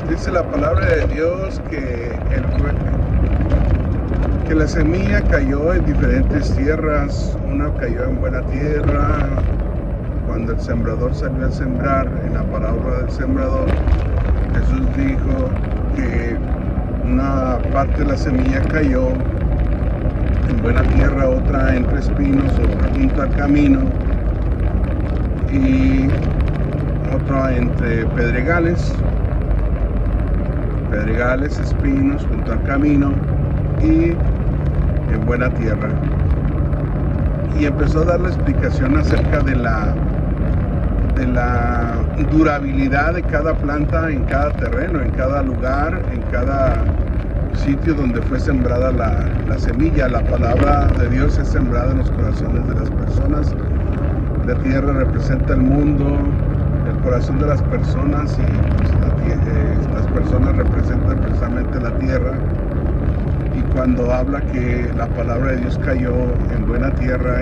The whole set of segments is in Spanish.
Dice la palabra de Dios que la semilla cayó en diferentes tierras. Una cayó en buena tierra. Cuando el sembrador salió a sembrar, en la parábola del sembrador, Jesús dijo que una parte de la semilla cayó en buena tierra, otra entre espinos, otra junto al camino y otra entre pedregales, espinos junto al camino y en buena tierra. Y empezó a dar la explicación acerca de la durabilidad de cada planta en cada terreno, en cada lugar, en cada sitio donde fue sembrada la semilla. La palabra de Dios es sembrada en los corazones de las personas. La tierra representa el mundo, el corazón de las personas, y pues, las personas representan precisamente la tierra. Y cuando habla que la palabra de Dios cayó en buena tierra,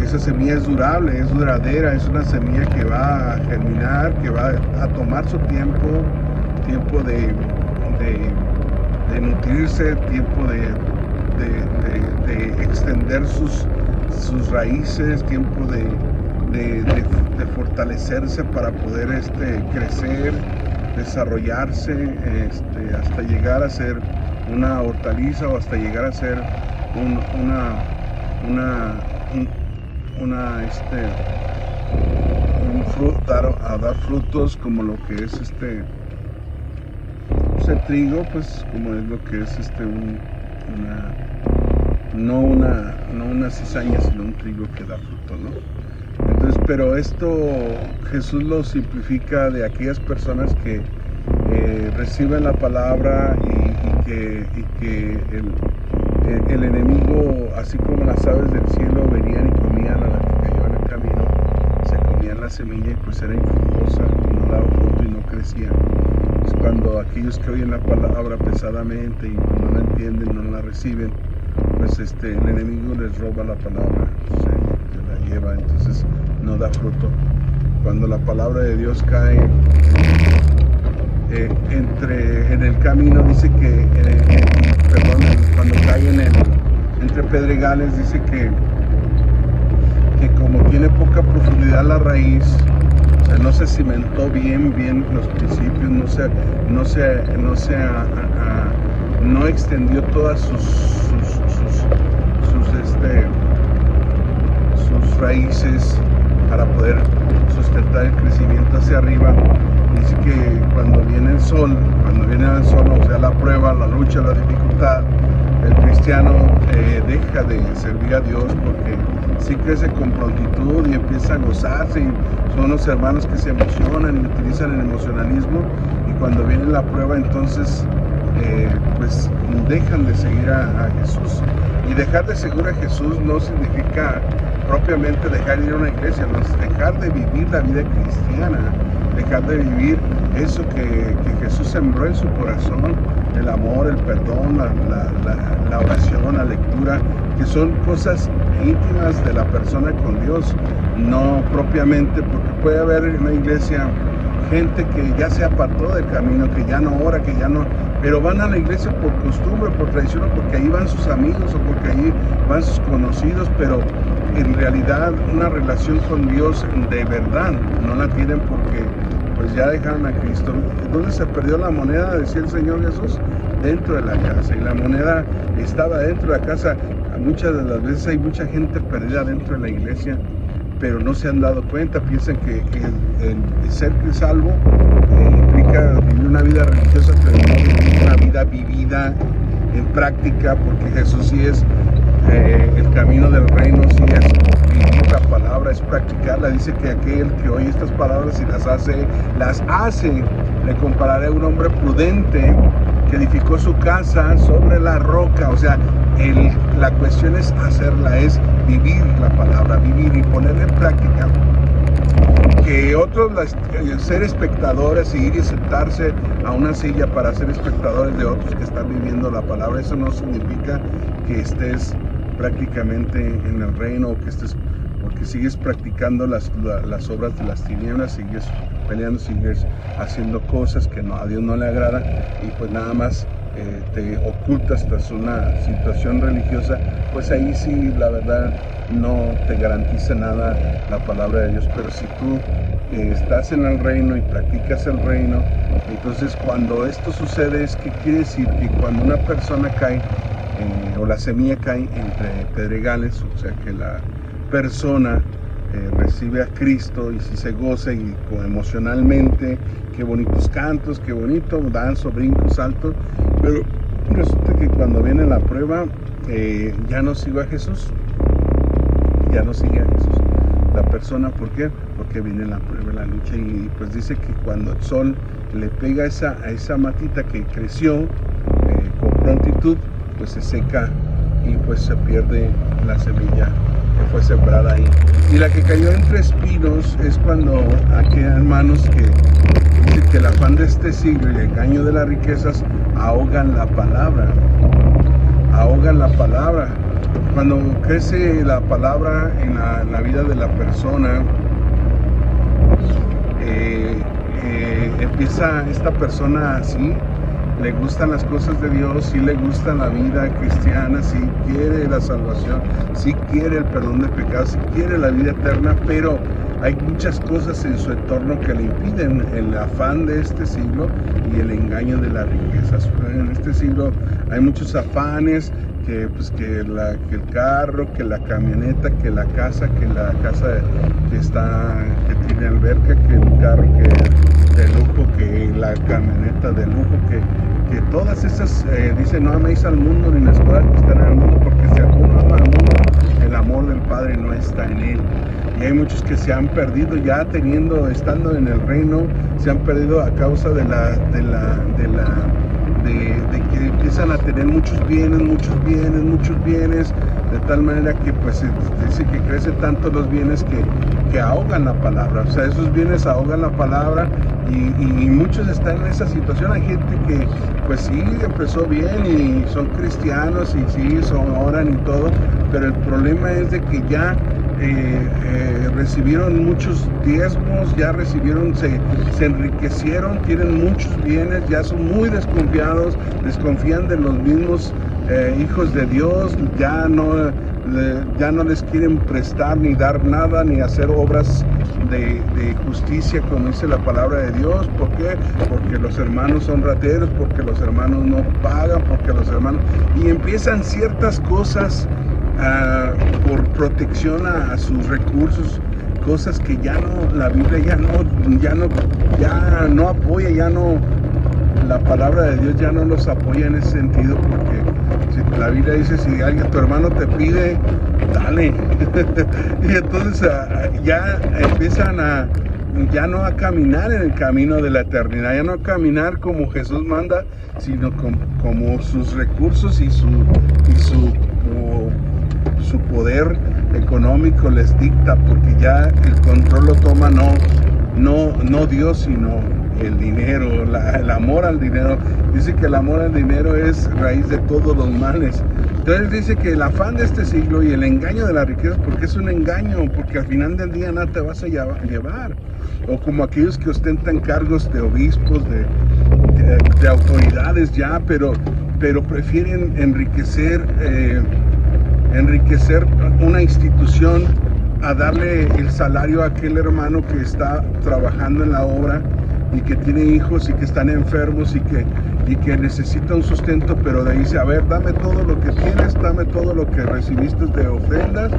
esa semilla es durable, es duradera, es una semilla que va a germinar, que va a tomar su tiempo de nutrirse, tiempo de extender sus raíces, tiempo de fortalecerse para poder crecer, desarrollarse, hasta llegar a ser una hortaliza o hasta llegar a ser dar frutos, como lo que es el trigo, pues como es lo que es no una cizaña, sino un trigo que da fruto, ¿no? Entonces, pero esto Jesús lo simplifica de aquellas personas que reciben la palabra y que el enemigo, así como las aves del cielo, venían y comían a la que cayó en el camino, se comían la semilla y pues era infructuosa y no daba fruto y no crecía. Es cuando aquellos que oyen la palabra pesadamente y no la entienden, no la reciben, pues el enemigo les roba la palabra, se la lleva, entonces no da fruto. Cuando la palabra de Dios cae en el camino, dice que cuando cae entre pedregales, dice que como tiene poca profundidad la raíz, o sea, no se cimentó bien los principios, no extendió todas sus raíces para poder sustentar el crecimiento hacia arriba. Dice que cuando viene el sol, o sea, la prueba, la lucha, la dificultad, el cristiano deja de servir a Dios, porque sí crece con prontitud y empieza a gozarse, y son los hermanos que se emocionan y utilizan el emocionalismo, y cuando viene la prueba, entonces pues dejan de seguir a Jesús. Y dejar de seguir a Jesús no significa propiamente dejar de ir a una iglesia, no es dejar de vivir la vida cristiana, dejar de vivir eso que Jesús sembró en su corazón, el amor, el perdón, la oración, la lectura, que son cosas íntimas de la persona con Dios, no propiamente, porque puede haber en una iglesia gente que ya se apartó del camino, que ya no ora, que ya no, pero van a la iglesia por costumbre, por tradición, o porque ahí van sus amigos, o porque ahí van sus conocidos, pero en realidad una relación con Dios de verdad no la tienen, porque pues ya dejaron a Cristo. ¿Dónde se perdió la moneda? Decía el Señor Jesús, dentro de la casa, y la moneda estaba dentro de la casa. Muchas de las veces hay mucha gente perdida dentro de la iglesia, pero no se han dado cuenta, piensan que el ser salvo implica vivir una vida religiosa, pero no vivir una vida vivida en práctica, porque Jesús sí es el camino del reino, sí es vivir la palabra, es practicarla. Dice que aquel que oye estas palabras y las hace, le compararé a un hombre prudente que edificó su casa sobre la roca. O sea, la cuestión es hacerla, es vivir la palabra, vivir y ponerla en práctica. Que otros, ser espectadores, ir y sentarse a una silla para ser espectadores de otros que están viviendo la palabra, eso no significa que estés prácticamente en el reino, o que estés porque sigues practicando las obras de las tinieblas, sigues peleando, sigues haciendo cosas que a Dios no le agrada, y pues nada más te ocultas tras una situación religiosa, pues ahí sí la verdad no te garantiza nada la palabra de Dios. Pero si tú estás en el reino y practicas el reino, entonces cuando esto sucede, es que quiere decir que cuando una persona cae o la semilla cae entre pedregales, o sea que la persona recibe a Cristo y si se goza y emocionalmente, qué bonitos cantos, qué bonito, danzo, brinco, salto, pero resulta que cuando viene la prueba ya no sigue a Jesús, la persona. ¿Por qué? Porque viene la prueba, la lucha, y pues dice que cuando el sol le pega a esa matita que creció con prontitud, pues se seca y pues se pierde la semilla que fue sembrada ahí. Y la que cayó entre espinos es cuando aquí hay hermanos que dicen que el afán de este siglo y el engaño de las riquezas ahogan la palabra. Cuando crece la palabra en la vida de la persona, empieza esta persona así, le gustan las cosas de Dios, sí le gusta la vida cristiana, sí quiere la salvación, sí quiere el perdón de pecados, sí quiere la vida eterna, pero hay muchas cosas en su entorno que le impiden, el afán de este siglo y el engaño de las riquezas. En este siglo hay muchos afanes, que el carro, que la camioneta, que la casa que tiene alberca, que el carro de lujo, que la camioneta de lujo, que todas esas, dice, no améis al mundo ni las cosas que están en el mundo, porque si alguno ama al mundo, el amor del Padre no está en él. Y hay muchos que se han perdido ya estando en el reino, se han perdido a causa de que empiezan a tener muchos bienes, de tal manera que pues dice que crecen tanto los bienes que ahogan la palabra. O sea, esos bienes ahogan la palabra, y muchos están en esa situación. Hay gente que pues sí empezó bien y son cristianos y sí oran y todo, pero el problema es de que ya recibieron muchos diezmos, se enriquecieron, tienen muchos bienes, ya son muy desconfían de los mismos hijos de Dios, ya no les quieren prestar ni dar nada, ni hacer obras de justicia como dice la palabra de Dios. ¿Por qué? Porque los hermanos son rateros, porque los hermanos no pagan, y empiezan ciertas cosas por protección a sus recursos, cosas que la Biblia ya no apoya, la palabra de Dios ya no los apoya en ese sentido, porque si la Biblia dice, si tu hermano te pide, dale. Y entonces ya empiezan ya no a caminar en el camino de la eternidad, ya no a caminar como Jesús manda, sino como sus recursos y su poder económico les dicta, porque ya el control lo toma no Dios, sino el dinero, el amor al dinero. Dice que el amor al dinero es raíz de todos los males. Entonces dice que el afán de este siglo y el engaño de las riquezas, porque es un engaño, porque al final del día nada te vas a llevar. O como aquellos que ostentan cargos de obispos, de autoridades ya, pero prefieren enriquecer una institución a darle el salario a aquel hermano que está trabajando en la obra y que tiene hijos y que están enfermos y que necesita un sustento, pero le dice, a ver, dame todo lo que tienes, dame todo lo que recibiste de ofrendas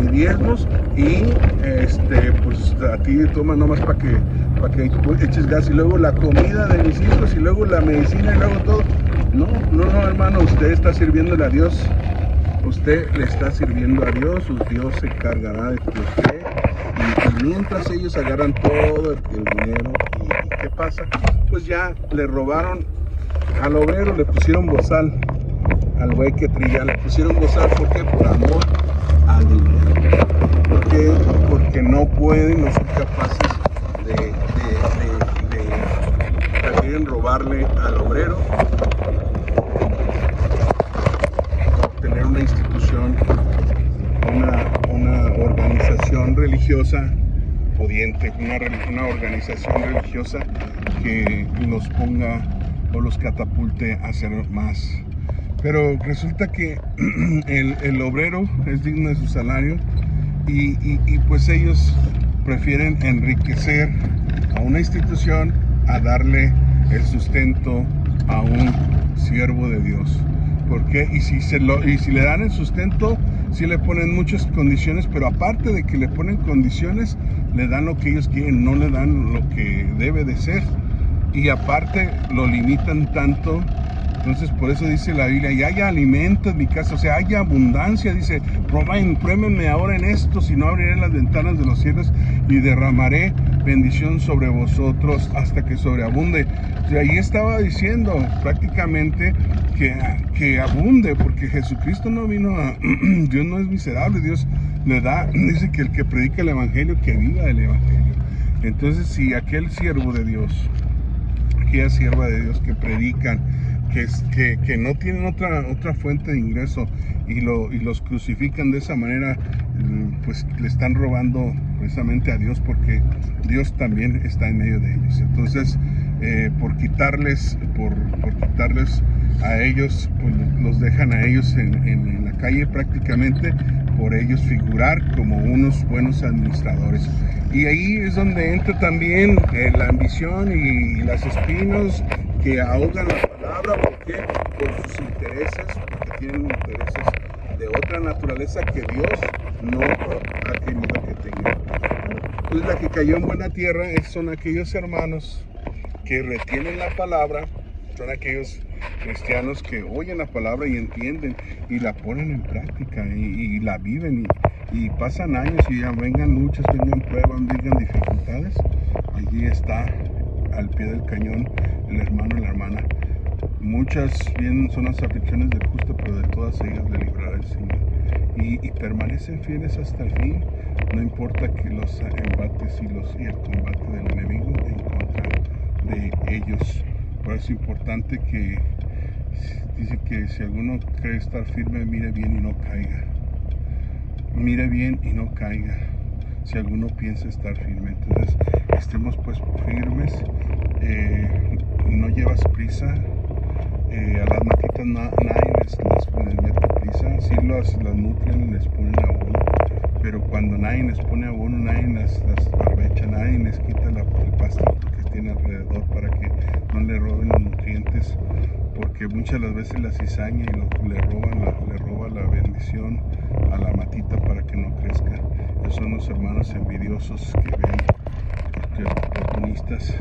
y diezmos, y pues a ti toma nomás para que eches gas, y luego la comida de mis hijos, y luego la medicina, y luego todo. No, hermano, usted está sirviéndole a Dios. Usted le está sirviendo a Dios, Dios se encargará de usted, y mientras ellos agarran todo el dinero, ¿y qué pasa? Pues ya le robaron al obrero, le pusieron bozal, al güey que trilla, le pusieron bozal. ¿Por qué? Por amor al dinero. ¿Por qué? Porque no pueden, no son capaces prefieren robarle al obrero, tener una institución, una organización ente, una organización religiosa que los ponga o los catapulte a hacer más. Pero resulta que el obrero es digno de su salario y pues ellos prefieren enriquecer a una institución a darle el sustento a un siervo de Dios. ¿Por qué? Y si le dan el sustento, sí le ponen muchas condiciones, pero aparte de que le ponen condiciones, le dan lo que ellos quieren, no le dan lo que debe de ser. Y aparte lo limitan tanto. Entonces por eso dice la Biblia, y haya alimento en mi casa, o sea, haya abundancia, dice, pruébenme ahora en esto, si no abriré las ventanas de los cielos y derramaré bendición sobre vosotros hasta que sobreabunde. O sea, ahí estaba diciendo prácticamente que abunde, porque Jesucristo no vino a, Dios no es miserable, Dios le da, dice que el que predica el evangelio, que viva el evangelio. Entonces si aquel siervo de Dios, aquella sierva de Dios que predican, que no tienen otra fuente de ingreso y los crucifican de esa manera, pues le están robando precisamente a Dios, porque Dios también está en medio de ellos. Entonces por quitarles a ellos, pues los dejan a ellos en la calle prácticamente, por ellos figurar como unos buenos administradores. Y ahí es donde entra también la ambición y las espinos que ahogan la palabra. ¿Por qué? Por sus intereses, porque tienen intereses de otra naturaleza que Dios no ha querido que tengan. Entonces la que cayó en buena tierra son aquellos hermanos que retienen la palabra, son aquellos cristianos que oyen la palabra y entienden y la ponen en práctica y la viven y pasan años y ya vengan luchas, vengan pruebas, vengan dificultades, allí está al pie del cañón el hermano y la hermana. Muchas bien son las aflicciones del justo, pero de todas ellas le librará el Señor. Y permanecen fieles hasta el fin, no importa que los embates y el combate del enemigo en contra de ellos. Por eso es importante que dice que si alguno cree estar firme, mire bien y no caiga. Mire bien y no caiga. Si alguno piensa estar firme, entonces estemos pues firmes. No llevas prisa. A las matitas nadie les mete prisa. Si las nutren, les ponen abono, pero cuando nadie les pone abono, nadie las barbecha, nadie les quita el pastito que tiene alrededor para que no le roben los nutrientes, porque muchas las veces la cizaña y le roba la bendición a la matita para que no crezca. Esos son los hermanos envidiosos que ven, oportunistas,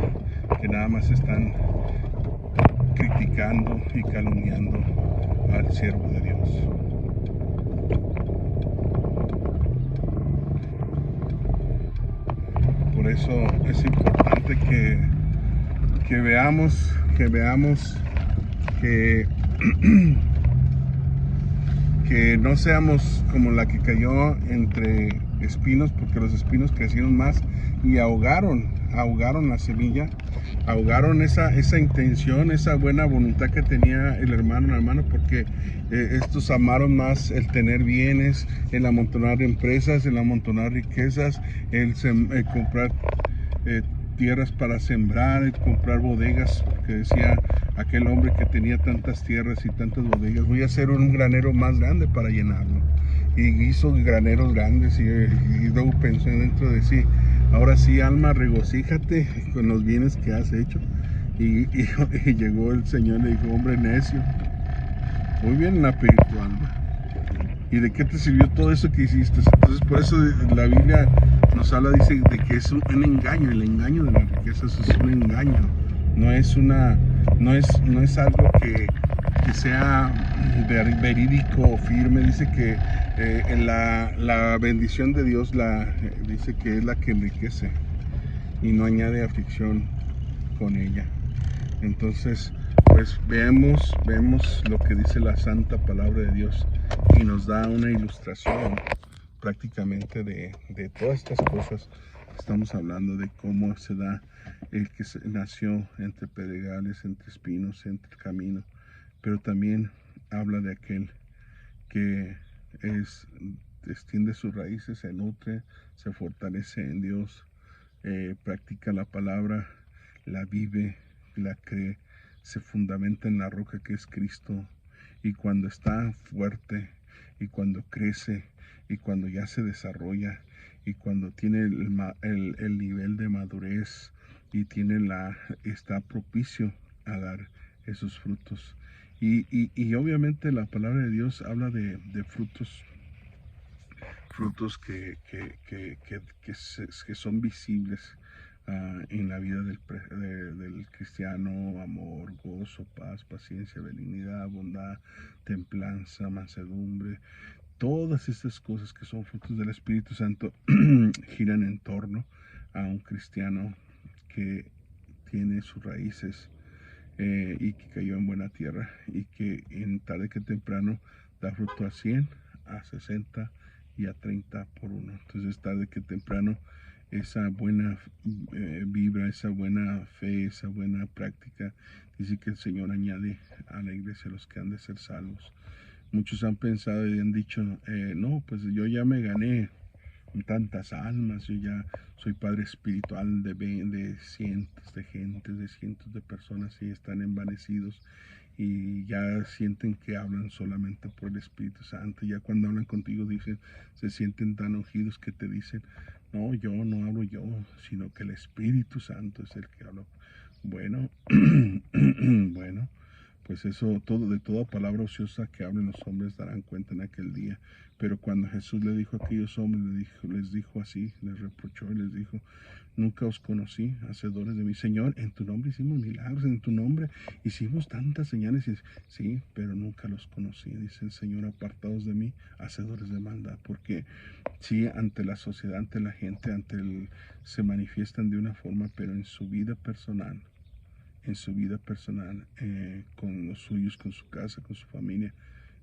que nada más están criticando y calumniando al siervo de Dios. Por eso es importante que veamos que no seamos como la que cayó entre espinos, porque los espinos crecieron más y ahogaron la semilla, ahogaron esa intención, esa buena voluntad que tenía el hermano, porque estos amaron más el tener bienes, el amontonar empresas, el amontonar riquezas, el comprar tierras para sembrar, el comprar bodegas, porque decía aquel hombre que tenía tantas tierras y tantas bodegas, voy a hacer un granero más grande para llenarlo. Y hizo graneros grandes y luego pensó dentro de sí, ahora sí, alma, regocíjate con los bienes que has hecho. Y llegó el Señor y le dijo, hombre necio, muy bien en tu alma. ¿Y de qué te sirvió todo eso que hiciste? Entonces por eso la Biblia nos habla, dice, de que es un engaño, el engaño de la riqueza, eso es un engaño, no es algo que sea verídico o firme. Dice que la bendición de Dios dice que es la que enriquece y no añade aflicción con ella. Entonces pues vemos lo que dice la santa palabra de Dios y nos da una ilustración prácticamente de todas estas cosas que estamos hablando, de cómo se da el que nació entre pedregales, entre espinos, entre el camino, pero también habla de aquel que extiende sus raíces, se nutre, se fortalece en Dios, practica la palabra, la vive, la cree, se fundamenta en la roca que es Cristo, y cuando está fuerte, y cuando crece, y cuando ya se desarrolla, y cuando tiene el nivel de madurez, y está propicio a dar esos frutos. Y obviamente la palabra de Dios habla de frutos que son visibles en la vida del cristiano: amor, gozo, paz, paciencia, benignidad, bondad, templanza, mansedumbre. Todas estas cosas que son frutos del Espíritu Santo giran en torno a un cristiano que tiene sus raíces, y que cayó en buena tierra, y que en tarde que temprano da fruto a 100, a 60 y a 30 por uno. Entonces tarde que temprano esa buena vibra, esa buena fe, esa buena práctica, dice que el Señor añade a la iglesia los que han de ser salvos. Muchos han pensado y han dicho, no, pues yo ya me gané tantas almas, yo ya soy padre espiritual de cientos de gentes, de cientos de personas, y están envanecidos y ya sienten que hablan solamente por el Espíritu Santo. Ya cuando hablan contigo se sienten tan ungidos que te dicen, no, yo no hablo yo, sino que el Espíritu Santo es el que habla. Bueno, bueno, pues eso, de toda palabra ociosa que hablen los hombres darán cuenta en aquel día. Pero cuando Jesús le dijo a aquellos hombres, les dijo así, les reprochó y les dijo, nunca os conocí, hacedores de mi Señor, en tu nombre hicimos milagros, en tu nombre hicimos tantas señales, sí, pero nunca los conocí, dice el Señor, apartados de mí, hacedores de maldad. Porque sí, ante la sociedad, ante la gente, se manifiestan de una forma, pero en su vida personal, con los suyos, con su casa, con su familia,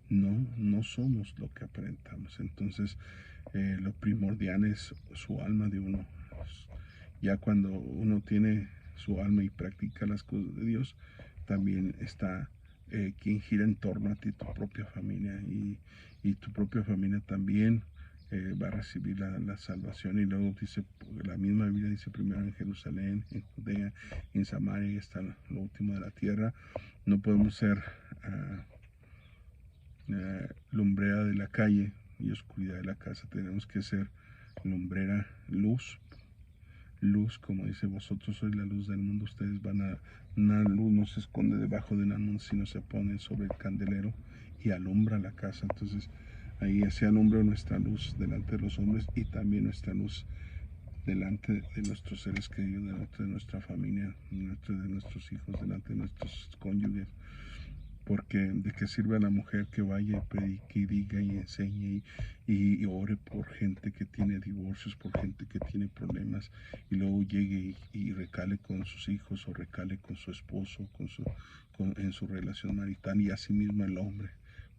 no somos lo que aparentamos. Entonces, lo primordial es su alma de uno. Ya cuando uno tiene su alma y practica las cosas de Dios, también está quien gira en torno a ti, tu propia familia, y tu propia familia también va a recibir la salvación. Y luego dice, la misma Biblia dice, primero en Jerusalén, en Judea, en Samaria, y hasta lo último de la tierra. No podemos ser lumbrera de la calle y oscuridad de la casa. Tenemos que ser lumbrera, luz, como dice, vosotros sois la luz del mundo. Ustedes una luz no se esconde debajo de una luz, sino se pone sobre el candelero y alumbra la casa. Entonces ahí se alumbra nuestra luz delante de los hombres, y también nuestra luz delante de nuestros seres queridos, delante de nuestra familia, delante de nuestros hijos, delante de nuestros cónyuges. Porque de qué sirve a la mujer que vaya y predique y diga y enseñe y ore por gente que tiene divorcios, por gente que tiene problemas, y luego llegue y recale con sus hijos, o recale con su esposo, en su relación marital, y asimismo el hombre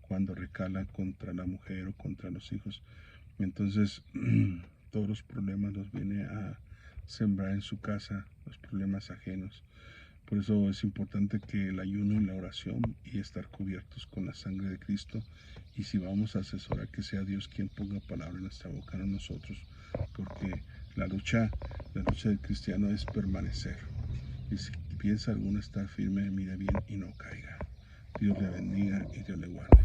cuando recala contra la mujer o contra los hijos? Entonces todos los problemas los viene a sembrar en su casa, los problemas ajenos. Por eso es importante que el ayuno y la oración, y estar cubiertos con la sangre de Cristo. Y si vamos a asesorar, que sea Dios quien ponga palabra en nuestra boca, no nosotros. Porque la lucha del cristiano es permanecer. Y si piensa alguno estar firme, mire bien y no caiga. Dios le bendiga y Dios le guarde.